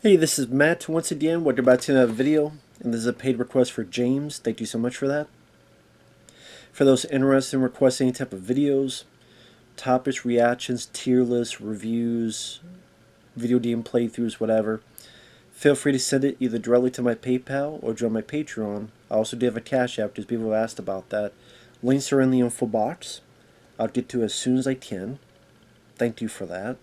Hey, this is Matt once again. Welcome back to another video, and this is a paid request for James. Thank you so much for that. For those interested in requesting any type of videos, topics, reactions, tier lists, reviews, video game playthroughs, whatever, feel free to send it either directly to my PayPal or join my Patreon. I also do have a Cash App because people have asked about that. Links are in the info box. I'll get to it as soon as I can. Thank you for that.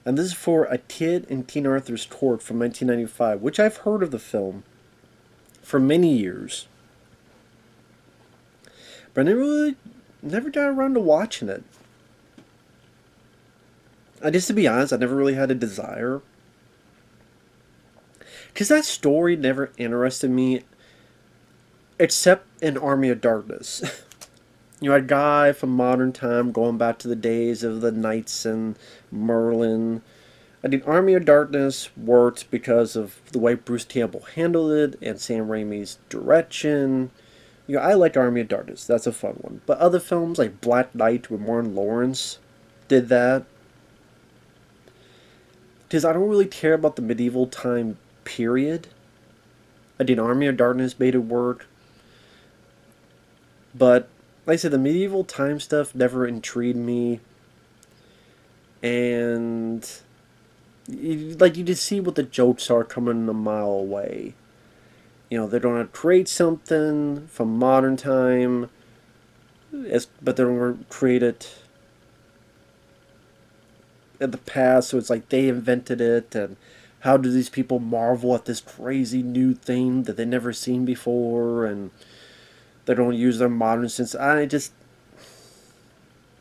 And this is for A Kid in King Arthur's Court from 1995, which I've heard of the film for many years. But I never got around to watching it. Just to be honest, I never really had a desire. Because that story never interested me, except in Army of Darkness. A guy from modern time going back to the days of the knights and Merlin. I think Army of Darkness worked because of the way Bruce Campbell handled it and Sam Raimi's direction. I like Army of Darkness. That's a fun one. But other films like Black Knight with Martin Lawrence did that. Because I don't really care about the medieval time period. I did Army of Darkness made it work. But like I said, the medieval time stuff never intrigued me. And you just see what the jokes are coming a mile away. They're going to create something from modern time, but they're going to create it in the past, so it's like they invented it, and how do these people marvel at this crazy new thing that they've never seen before, and they don't use their modern sense.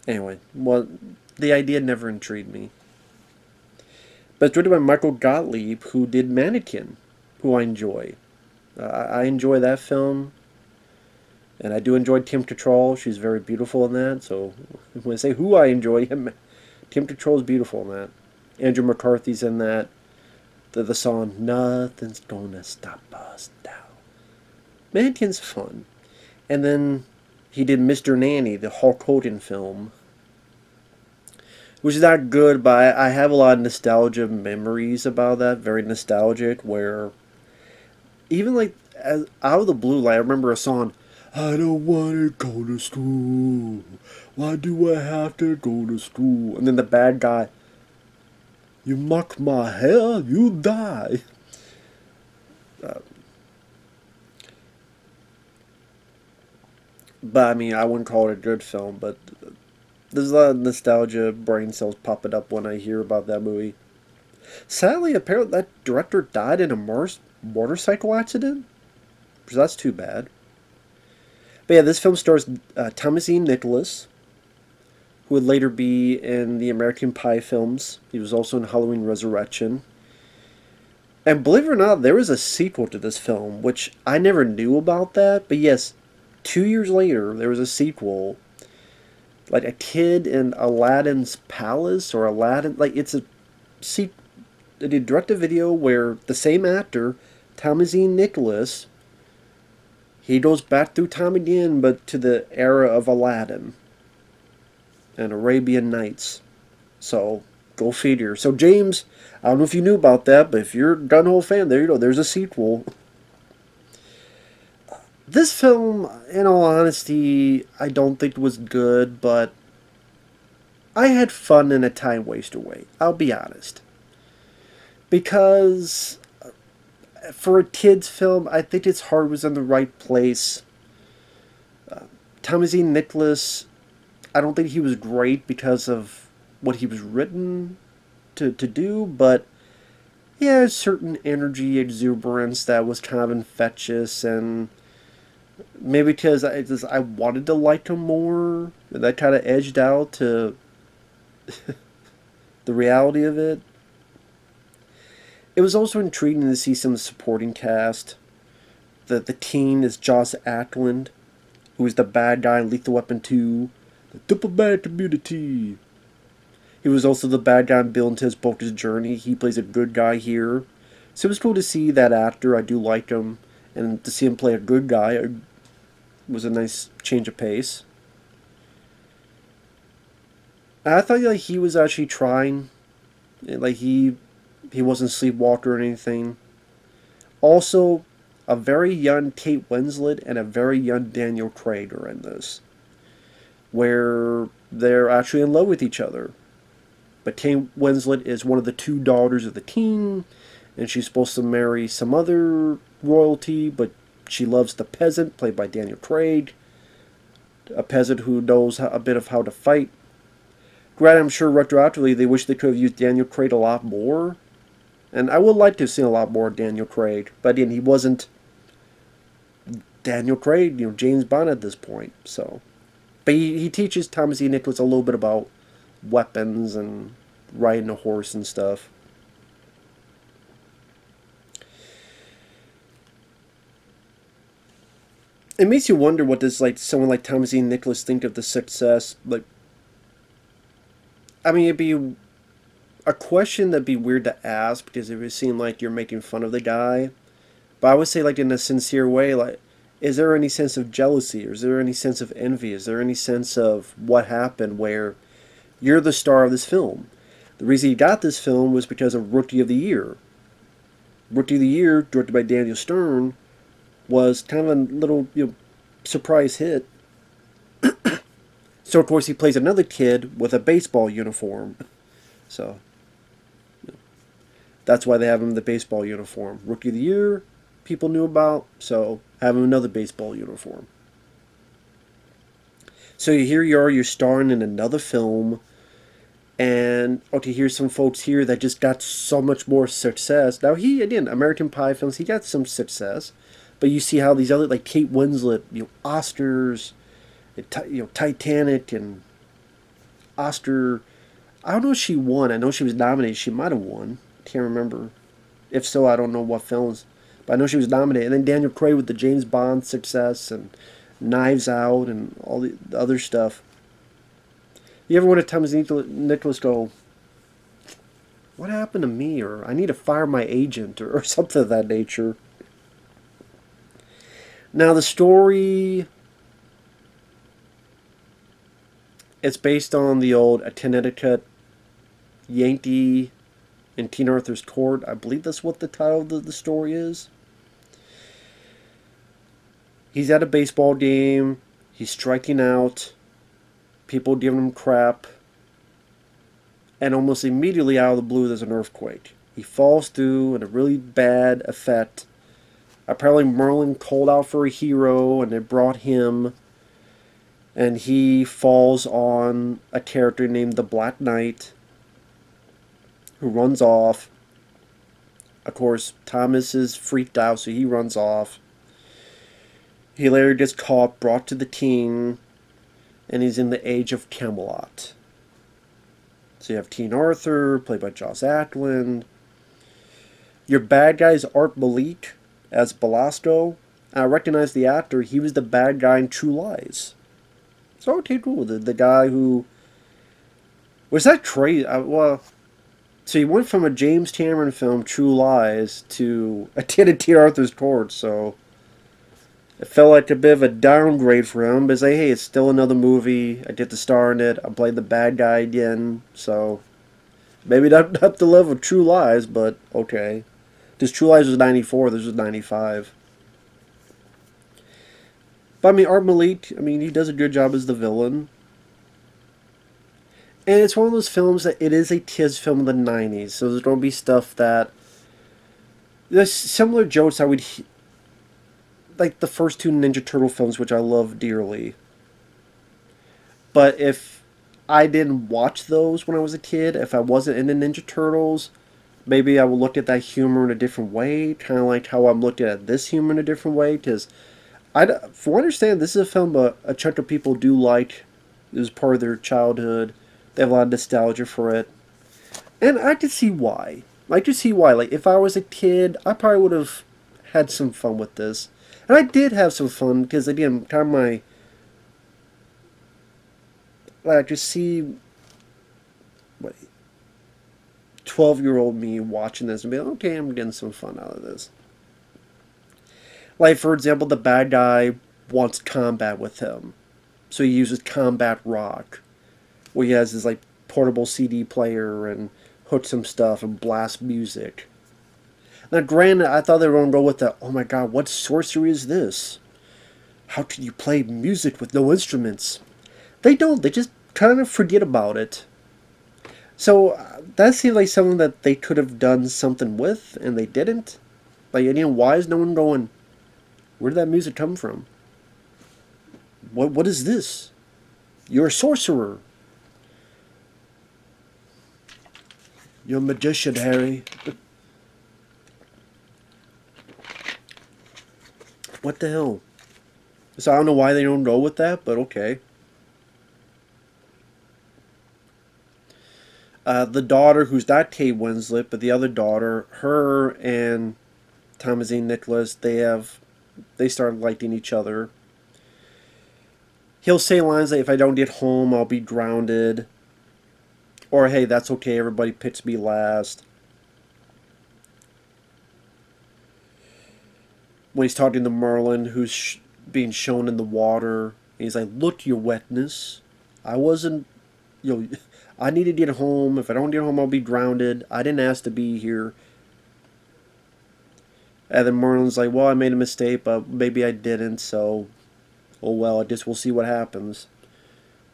Anyway, well, the idea never intrigued me. But it's written by Michael Gottlieb, who did Mannequin, who I enjoy. I enjoy that film, and I do enjoy Tim Control. She's very beautiful in that, so when I say who I enjoy, Tim Control is beautiful in that. Andrew McCarthy's in that. The song, Nothing's Gonna Stop Us Now. Mannequin's fun. And then he did Mr. Nanny, the Hulk Hogan film, which is not good, but I have a lot of nostalgia memories about that. Very nostalgic, where even out of the blue, I remember a song, I don't want to go to school. Why do I have to go to school? And then the bad guy, you muck my hair, you die. But I wouldn't call it a good film, but there's a lot of nostalgia brain cells popping up when I hear about that movie. Sadly, apparently that director died in a motorcycle accident, so that's too bad. But yeah, this film stars Thomasine Nicholas, who would later be in the American Pie films. He was also in Halloween Resurrection. And believe it or not, there was a sequel to this film, which I never knew about that. But yes, 2 years later, there was a sequel. Like A Kid in Aladdin's Palace, or Aladdin. It's a direct-to-video where the same actor, Thomasine Nicholas, he goes back through time again, but to the era of Aladdin and Arabian Nights. So, go figure. So, James, I don't know if you knew about that, but if you're a gun-ho fan, there you go. There's a sequel. This film, in all honesty, I don't think was good, but I had fun in a time waster way. I'll be honest. Because for a kid's film, I think its heart was in the right place. Thomasine Nicholas, I don't think he was great because of what he was written to do, but he had a certain energy, exuberance that was kind of infectious, and maybe because I wanted to like him more, that kind of edged out to the reality of it. It was also intriguing to see some of the supporting cast. The teen is Joss Ackland, who is the bad guy in Lethal Weapon 2, the Diplomat Community. He was also the bad guy in Bill and Ted's Bogus Journey. He plays a good guy here. So it was cool to see that actor. I do like him. And to see him play a good guy was a nice change of pace. I thought he was actually trying. He He wasn't sleepwalker or anything. Also, a very young Kate Winslet and a very young Daniel Craig are in this, where they're actually in love with each other. But Kate Winslet is one of the two daughters of the king, and she's supposed to marry some other royalty, but she loves the peasant, played by Daniel Craig, a peasant who knows a bit of how to fight. Granted, I'm sure retroactively they wish they could have used Daniel Craig a lot more, and I would like to have seen a lot more of Daniel Craig, but again, he wasn't Daniel Craig, James Bond at this point, so. But he teaches Thomas E. Nicholas a little bit about weapons and riding a horse and stuff. It makes you wonder what does someone like Thomas E. Nicholas think of the success. I mean, it'd be a question that'd be weird to ask because it would seem like you're making fun of the guy. But I would say, in a sincere way, is there any sense of jealousy, or is there any sense of envy? Is there any sense of what happened where you're the star of this film? The reason you got this film was because of Rookie of the Year. Rookie of the Year, directed by Daniel Stern, was kind of a little surprise hit. So of course he plays another kid with a baseball uniform. So that's why they have him in the baseball uniform. Rookie of the Year, people knew about, so have him another baseball uniform. So here you are, you're starring in another film, and okay, here's some folks here that just got so much more success. Now again, American Pie films, he got some success, but you see how these other, like Kate Winslet, Oscars, Titanic, and Oscar. I don't know if she won. I know she was nominated. She might have won. Can't remember. If so, I don't know what films. But I know she was nominated. And then Daniel Craig with the James Bond success and Knives Out and all the other stuff. You ever want to Thomas Nicholas go, what happened to me? Or I need to fire my agent or something of that nature. Now the story, it's based on the old A Connecticut Yankee in King Arthur's Court. I believe that's what the title of the story is. He's at a baseball game. He's striking out. People giving him crap. And almost immediately out of the blue, there's an earthquake. He falls through in a really bad effect. Apparently Merlin called out for a hero, and they brought him. And he falls on a character named the Black Knight, who runs off. Of course, Thomas is freaked out, so he runs off. He later gets caught, brought to the king, and he's in the age of Camelot. So you have King Arthur, played by Joss Ackland. Your bad guy is Art Malik as Belasco. I recognize the actor. He was the bad guy in True Lies. So okay, cool. The guy who was that crazy. So he went from a James Cameron film, True Lies, to a King Arthur's Court. So it felt like a bit of a downgrade for him. But hey, it's still another movie. I get to star in it. I played the bad guy again. So maybe not up the level of True Lies, but okay. Because True Lies was 94, this was 95. But I mean, Art Malik, he does a good job as the villain. And it's one of those films that it is a kids film of the 90s. So there's going to be stuff that... There's similar jokes I would... Like the first two Ninja Turtle films, which I love dearly. But if I didn't watch those when I was a kid, if I wasn't into Ninja Turtles... Maybe I will look at that humor in a different way, kind of like how I'm looking at this humor in a different way, because, for what I understand, this is a film a chunk of people do like. It was part of their childhood. They have a lot of nostalgia for it. And I could see why. I could see why. Like, if I was a kid, I probably would have had some fun with this. And I did have some fun, because, again, kind of my... I could see... 12-year-old me watching this and be like, okay, I'm getting some fun out of this. Like, for example, the bad guy wants combat with him. So he uses Combat Rock, where he has his, portable CD player and put some stuff and blast music. Now, granted, I thought they were going to go with the, oh my god, what sorcery is this? How can you play music with no instruments? They don't. They just kind of forget about it. So that seems like something that they could have done something with, and they didn't. Like, you know, why is no one going, where did that music come from? What is this? You're a sorcerer. You're a magician, Harry. What the hell? So I don't know why they don't go with that, but okay. The daughter, who's not Kate Winslet, but the other daughter, her and Thomasine Nicholas, they started liking each other. He'll say lines like, if I don't get home, I'll be grounded. Or, hey, that's okay, everybody picks me last. When he's talking to Merlin, who's being shown in the water, and he's like, look, your wetness. I wasn't, I need to get home. If I don't get home, I'll be grounded. I didn't ask to be here. And then Merlin's like, well, I made a mistake, but maybe I didn't, so, oh well, I guess we'll see what happens.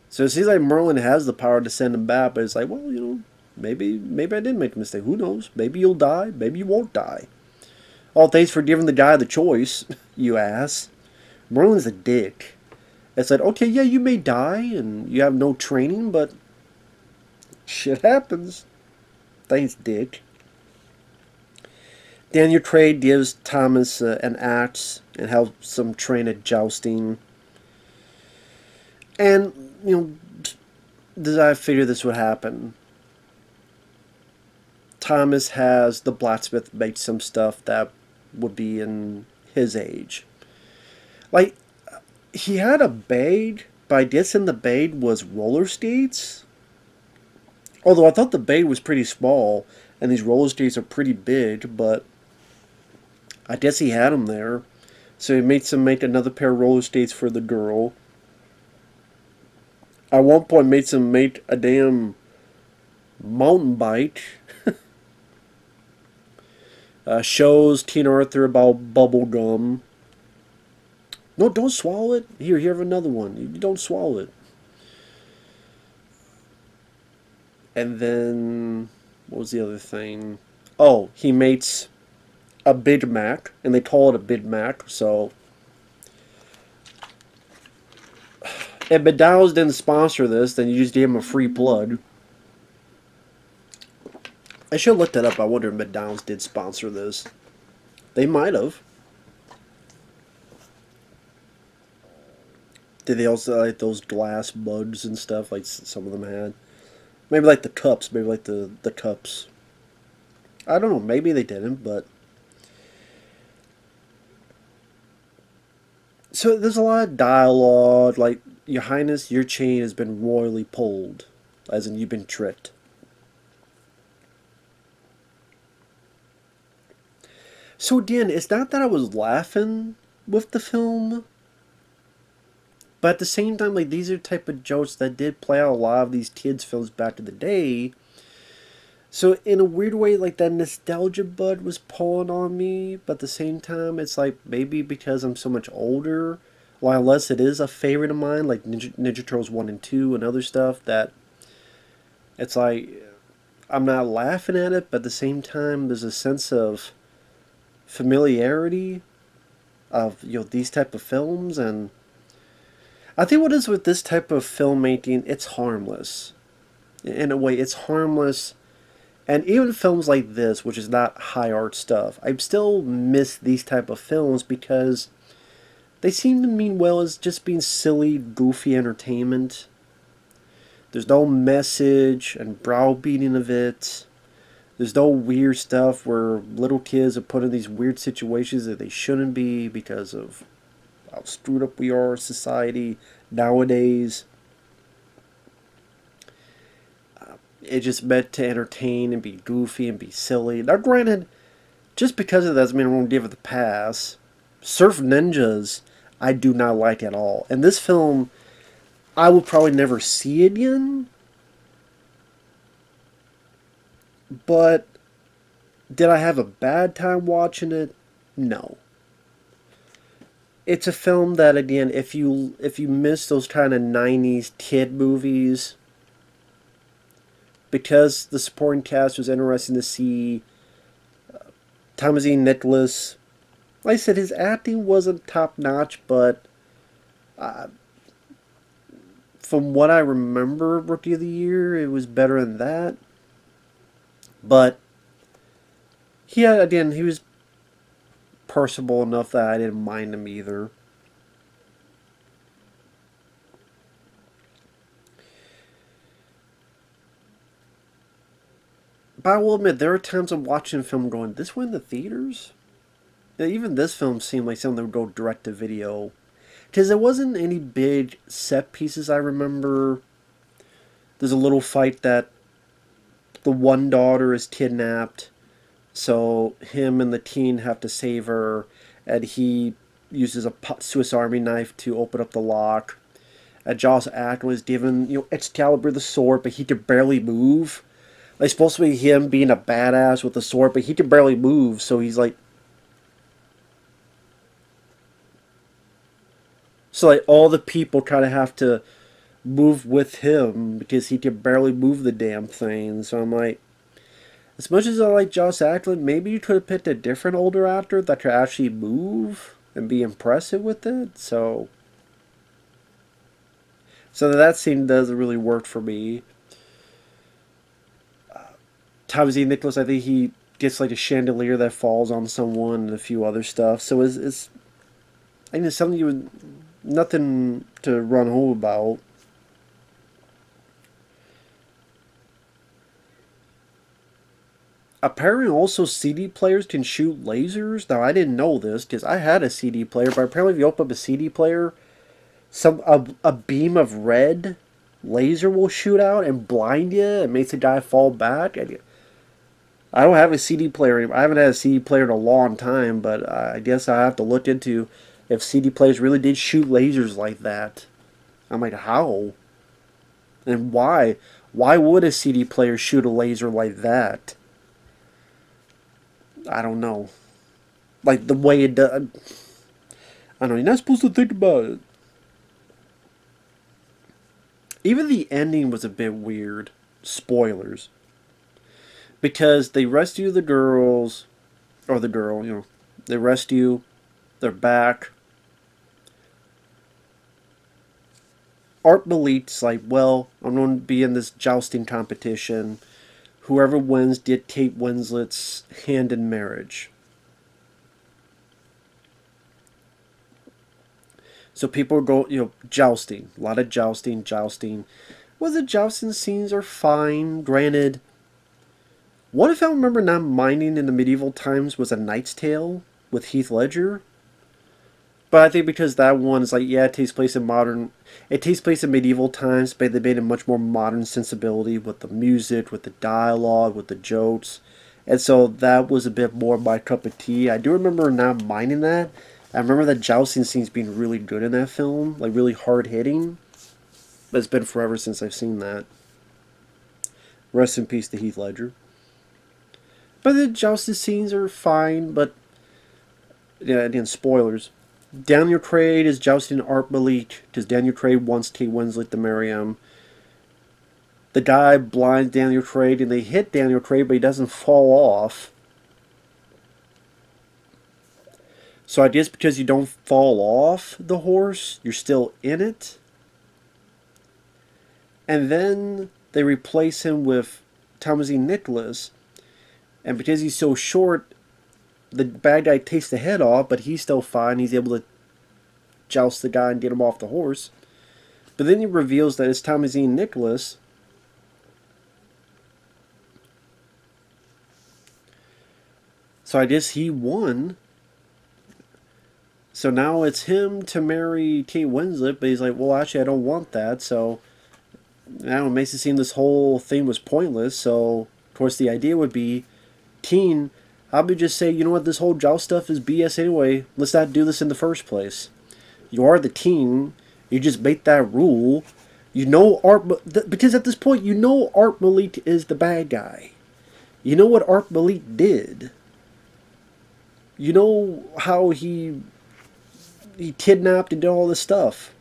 So it seems like Merlin has the power to send him back, but it's like, well, maybe I did make a mistake. Who knows? Maybe you'll die. Maybe you won't die. All thanks for giving the guy the choice, you ass. Merlin's a dick. It's like, okay, yeah, you may die, and you have no training, but shit happens. Thanks, dick. Daniel Craig gives Thomas an axe and helps him train at jousting. And, I figured this would happen. Thomas has the blacksmith make some stuff that would be in his age. Like, he had a bag, but I guess in the bag was roller skates. Although I thought the bag was pretty small, and these roller skates are pretty big, but I guess he had them there. So he makes him make another pair of roller skates for the girl. At one point, makes him make a damn mountain bike. Shows King Arthur about bubble gum. No, don't swallow it. Here, have another one. You don't swallow it. And then, what was the other thing? Oh, he makes a Big Mac, and they call it a Big Mac, so... If McDonald's didn't sponsor this, then you just gave him a free plug. I should have looked that up. I wonder if McDonald's did sponsor this. They might have. Did they also like those glass mugs and stuff like some of them had? Maybe like the cups. Maybe like the cups. I don't know. Maybe they didn't, but... So there's a lot of dialogue, like, Your Highness, your chain has been royally pulled. As in, you've been tricked. So again, it's not that I was laughing with the film, but at the same time, like, these are type of jokes that did play out a lot of these kids' films back in the day. So in a weird way, like, that nostalgia bug was pulling on me, but at the same time, it's like, maybe because I'm so much older, while unless it is a favorite of mine, like Ninja Turtles 1 and 2 and other stuff, that it's like, I'm not laughing at it, but at the same time, there's a sense of familiarity of, these type of films, and I think what is with this type of filmmaking, it's harmless. In a way, it's harmless. And even films like this, which is not high art stuff, I still miss these type of films because they seem to mean well as just being silly, goofy entertainment. There's no message and browbeating of it. There's no weird stuff where little kids are put in these weird situations that they shouldn't be because of how screwed up we are as society nowadays. It's just meant to entertain and be goofy and be silly. Now, granted, just because of that doesn't mean I won't give it the pass. Surf Ninjas, I do not like at all. And this film, I will probably never see again. But did I have a bad time watching it? No. It's a film that, again, if you miss those kind of '90s kid movies, because the supporting cast was interesting to see. Thomas E. Nicholas, like I said, his acting wasn't top notch, but uh, from what I remember, Rookie of the Year, it was better than that. But again, he was personable enough that I didn't mind him either. But I will admit, there are times I'm watching a film going, this went in the theaters? Yeah, even this film seemed like something that would go direct to video. Because there wasn't any big set pieces I remember. There's a little fight that the one daughter is kidnapped, so him and the teen have to save her, and he uses a Swiss Army knife to open up the lock. And Joss Ackland was given, Excalibur the sword, but he could barely move. Like, supposed to be him being a badass with the sword, but he could barely move, so he's like... So, like, all the people kind of have to move with him because he can barely move the damn thing. So I'm like, as much as I like Joss Ackland, maybe you could have picked a different older actor that could actually move and be impressive with it. So that scene doesn't really work for me. Thomas E. Nicholas, I think he gets like a chandelier that falls on someone and a few other stuff. So it's I think it's something you would nothing to run home about. Apparently, also CD players can shoot lasers. Now, I didn't know this because I had a CD player, but apparently, if you open up a CD player, a beam of red laser will shoot out and blind you and makes the guy fall back. I don't have a CD player anymore. I haven't had a CD player in a long time, but I guess I have to look into if CD players really did shoot lasers like that. I'm like, how? And why? Why would a CD player shoot a laser like that? I don't know. Like the way it does. I don't know. You're not supposed to think about it. Even the ending was a bit weird. Spoilers. Because they rescue the girls, or the girl, they rescue, they're back. Art Malik's like, well, I'm going to be in this jousting competition. Whoever wins get Kate Winslet's hand in marriage. So people go, jousting. A lot of jousting. Well, the jousting scenes are fine. Granted, what if I remember not minding in the medieval times was A Knight's Tale with Heath Ledger? But I think because that one is like, yeah, it takes place in medieval times, but they made a much more modern sensibility with the music, with the dialogue, with the jokes. And so that was a bit more my cup of tea. I do remember not minding that. I remember the jousting scenes being really good in that film, like really hard hitting. But it's been forever since I've seen that. Rest in peace to Heath Ledger. But the jousting scenes are fine, but yeah, again, spoilers. Daniel Craig is jousting Art Malik because Daniel Craig wants Kate Winslet to marry him. The guy blinds Daniel Craig and they hit Daniel Craig, but he doesn't fall off. So I guess because you don't fall off the horse, you're still in it. And then they replace him with Thomas E. Nicholas. And because he's so short, the bad guy takes the head off, but he's still fine. He's able to joust the guy and get him off the horse. But then he reveals that it's Thomas E. Nicholas. So I guess he won. So now it's him to marry Kate Winslet, but he's like, well, actually, I don't want that. So now it makes it seem this whole thing was pointless. So, of course, the idea would be, teen, how about you just say, you know what, this whole joust stuff is BS anyway. Let's not do this in the first place. You are the teen. You just make that rule. Because at this point, Art Malik is the bad guy. You know what Art Malik did? You know how he kidnapped and did all this stuff.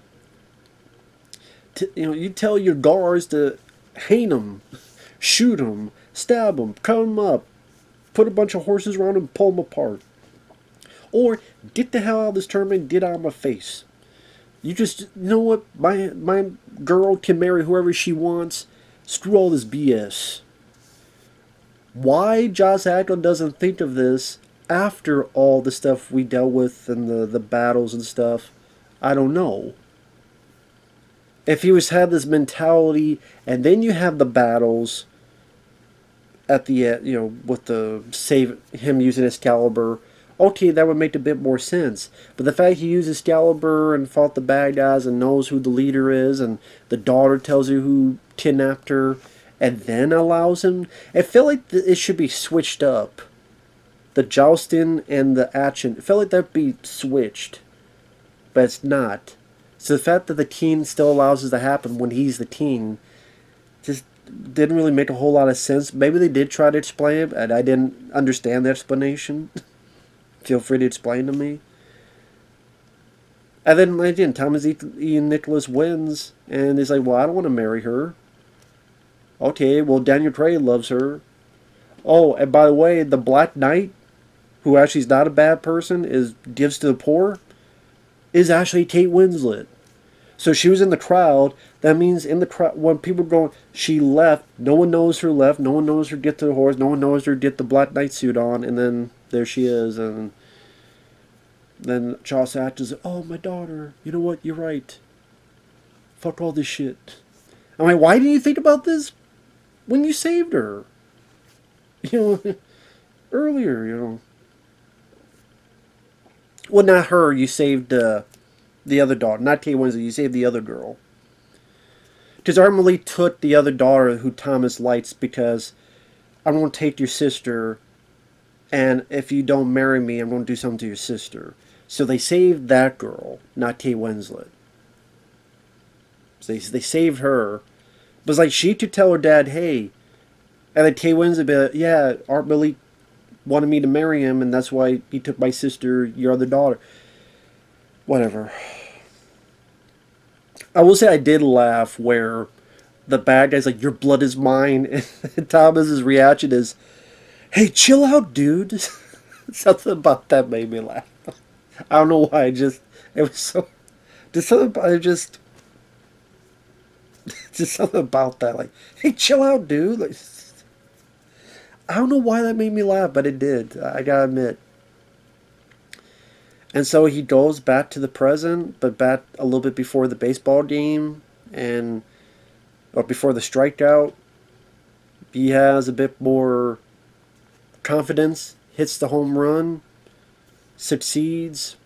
You tell your guards to hang him, shoot him, stab him, cut him up, put a bunch of horses around him, pull him apart. Or get the hell out of this tournament, get out of my face. You know what? My girl can marry whoever she wants. Screw all this BS. Why Joss Ackland doesn't think of this after all the stuff we dealt with and the battles and stuff, I don't know. If he was had this mentality, and then you have the battles at the end, with the save him using Excalibur, okay, that would make a bit more sense. But the fact he used Excalibur and fought the bad guys and knows who the leader is, and the daughter tells you who kidnapped her, and then allows him, I feel like it should be switched up. The jousting and the action, it felt like that'd be switched, but it's not. So the fact that the teen still allows this to happen when he's the teen just didn't really make a whole lot of sense. Maybe they did try to explain it, and I didn't understand the explanation. Feel free to explain to me. And then again, Thomas Ian Nicholas wins, and he's like, well, I don't want to marry her. Okay, well, Daniel Craig loves her. Oh, and by the way, the Black Knight, who actually is not a bad person, gives to the poor, is actually Kate Winslet. So she was in the crowd. That means in the crowd, when people are going, she left. No one knows her left. No one knows her get to the horse. No one knows her get the Black Knight suit on. And then there she is. And then Joss Ackland's like, oh, my daughter. You know what? You're right. Fuck all this shit. I'm like, why didn't you think about this when you saved her? Earlier. Well, not her. You saved the other daughter. Not Kate Winslet. You saved the other girl. Because Art Malik took the other daughter who Thomas likes because I'm going to take your sister, and if you don't marry me, I'm going to do something to your sister. So they saved that girl, not Kate Winslet. So they saved her. But it's like she could tell her dad, hey, and then Kate Winslet be like, yeah, Art Malik wanted me to marry him, and that's why he took my sister, your other daughter. Whatever. I will say I did laugh where the bad guy's like, your blood is mine, and Thomas's reaction is, hey, chill out, dude. Something about that made me laugh. I don't know why, it was so, just something about, just something about that, like, hey, chill out, dude. Like, I don't know why that made me laugh, but it did. I gotta admit. And so he goes back to the present, but back a little bit before the baseball game, or before the strikeout. He has a bit more confidence, hits the home run, succeeds.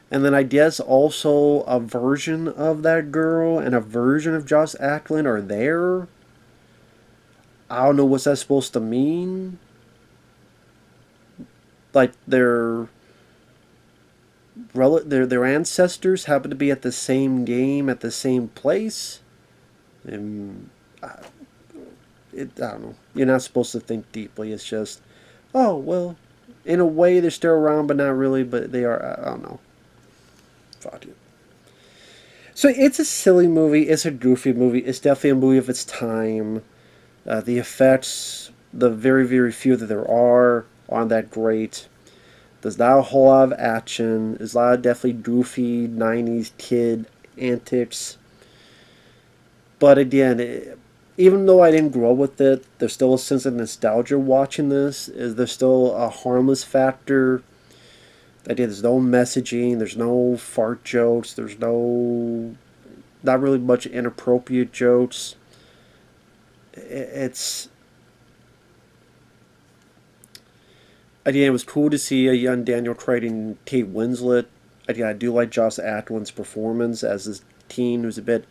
And then I guess also a version of that girl and a version of Joss Ackland are there. I don't know what's that supposed to mean. Like their ancestors happen to be at the same game at the same place. And I don't know. You're not supposed to think deeply. It's just, oh well, in a way they're still around, but not really. But they are. I don't know. Fuck it. So it's a silly movie. It's a goofy movie. It's definitely a movie of its time. The effects, the very, very few that there are, aren't that great. There's not a whole lot of action. There's a lot of definitely goofy 90s kid antics. But again, even though I didn't grow up with it, there's still a sense of nostalgia watching this. There's still a harmless factor. Again, there's no messaging. There's no fart jokes. There's not really much inappropriate jokes. It's... Again, it was cool to see a young Daniel Craig and Kate Winslet. Again, I do like Joss Ackland's performance as this teen who's a bit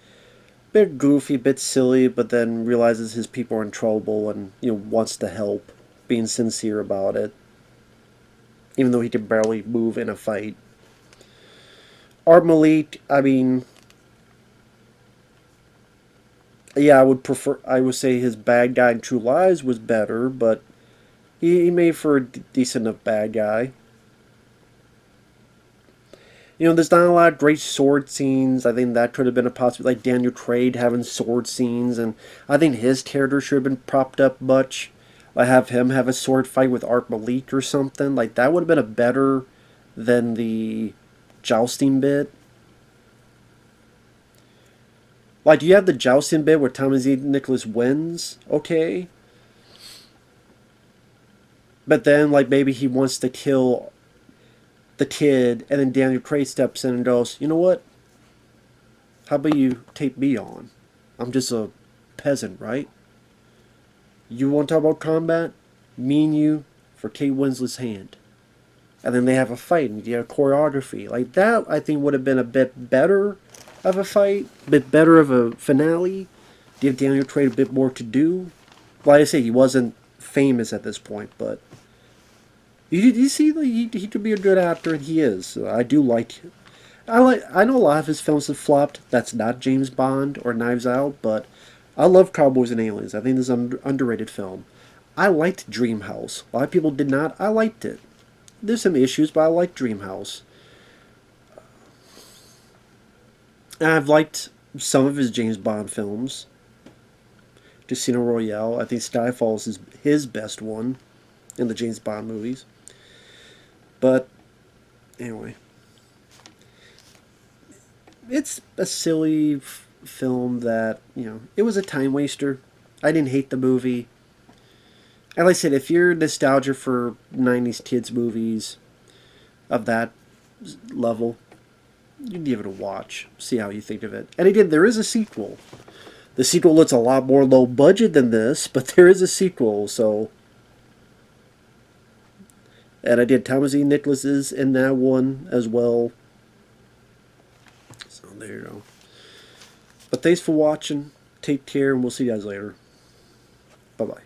goofy, a bit silly, but then realizes his people are in trouble and wants to help, being sincere about it, even though he can barely move in a fight. Art Malik, I mean, yeah, I would say his bad guy in True Lies was better, but He made for a decent enough bad guy. You know, there's not a lot of great sword scenes. I think that could have been a possibility. Like Daniel Craig having sword scenes, and I think his character should have been propped up much. Like have him have a sword fight with Art Malik or something. Like that would have been a better than the jousting bit. Like you have the jousting bit where Thomas E. Nicholas wins, okay, but then like maybe he wants to kill the kid, and then Daniel Craig steps in and goes, you know what? How about you take me on? I'm just a peasant, right? You want to talk about combat? Me and you for Kate Winslet's hand. And then they have a fight and you have choreography. Like that I think would have been a bit better of a fight, a bit better of a finale. Give Daniel Craig a bit more to do. Like I say, he wasn't famous at this point, but you see, he could be a good actor, and he is. I do like him. I know a lot of his films have flopped. That's not James Bond or Knives Out, but I love Cowboys and Aliens. I think this is an underrated film. I liked Dreamhouse. A lot of people did not. I liked it. There's some issues, but I liked Dreamhouse. And I've liked some of his James Bond films. Casino Royale. I think Skyfall is his best one in the James Bond movies. But anyway, it's a silly film that, it was a time waster. I didn't hate the movie. And like I said, if you're nostalgia for 90s kids movies of that level, you give it a watch. See how you think of it. And again, there is a sequel. The sequel looks a lot more low budget than this, but there is a sequel, so. And I did Thomas E. Nicholas is in that one as well. So there you go. But thanks for watching. Take care, and we'll see you guys later. Bye-bye.